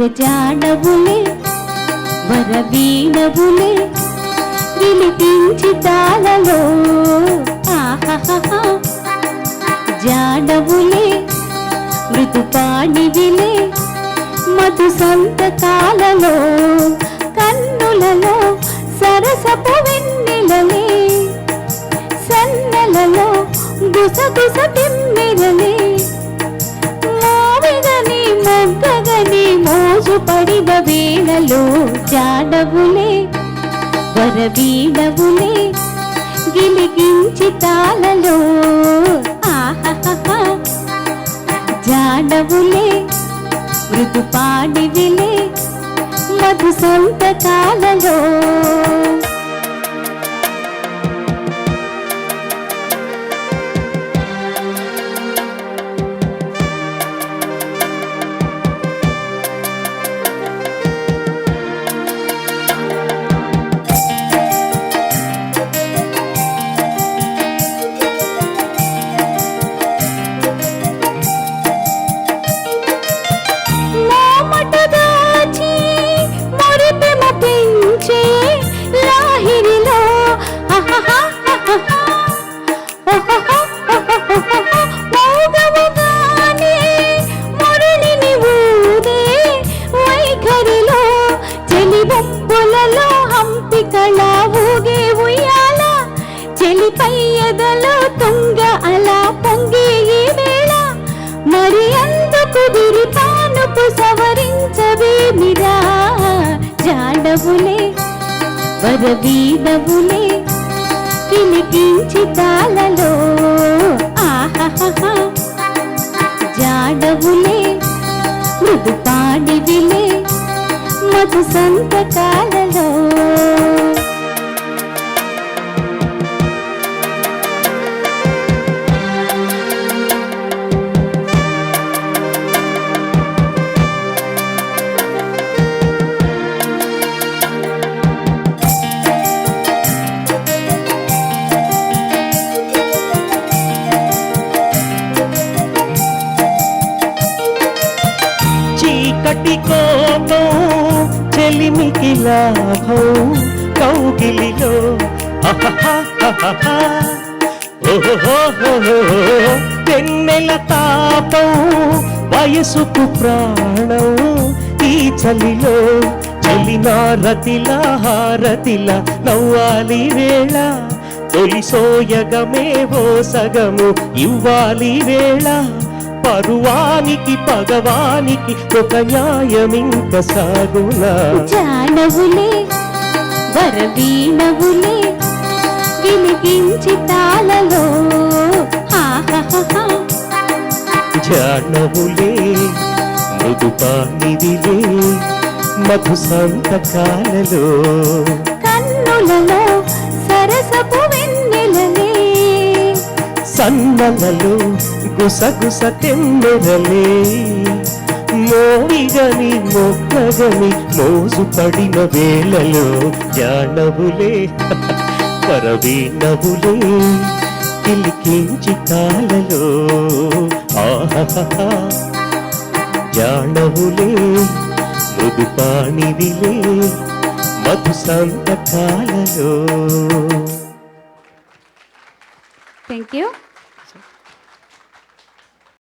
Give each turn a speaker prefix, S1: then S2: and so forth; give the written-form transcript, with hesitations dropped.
S1: విరజాడవులే వరవీణవులే విలిపించి తాళలో ఆహాహా జాడవులే మృదుపాణివిలే మధు సంతకాలలో కన్నులలో సరసపు వెన్నెలలే సన్నలలో గుసగుస తిమ్మెరలే మోవిగని మొగ్గగని మోజు పడిన వేళలో జాడవులే వరవీణవులే గిలిగించి తాళలో ఆహాహా జాడవులే మృదుపాడివిలే మధు సంతకాలలో చెలిపయ్యదలో తుంగ అలా పొంగి ఈ వేళ మరి అందుకు దిరిపానుపు సవరించవేమిరా జాడవులే వరవీణవులే కిలికించి తాళలో ఆహాహా జాడవులే మృదుపాడివిలే మధు సంతకాలలో
S2: చీకటి కోపం చెలిమికి లాభం కౌగిలిలో పెన్నెల తాపం వయసుకు ప్రాణం ఈ చలిలో చలినా రతిలా హారతిలా నవ్వాలి వేళ తొలి సోయగమే ఓ సగము ఇవ్వాలి వేళ పరువానికి పగవానికి ఒక న్యాయమింక సాగునా
S1: జాడవులే వరవీణవులే గిలిగించి తాళలో ఆహాహా
S2: జాడవులే మృదుపానిదిలే మధు సంతకాలలో
S1: కన్నులలో సరసపు వెన్నెలలే
S2: సన్నలలో గుసగుస తెమ్మెరలే మోవిగని మొక్కగని మోజు పడిన వేళలో జాడవులే వరవీణవులే కిలికించి తాళలో ఆహాహా జాడవులే మృదుపాణివిలే మధు సంతకాలలో.
S1: Thank you.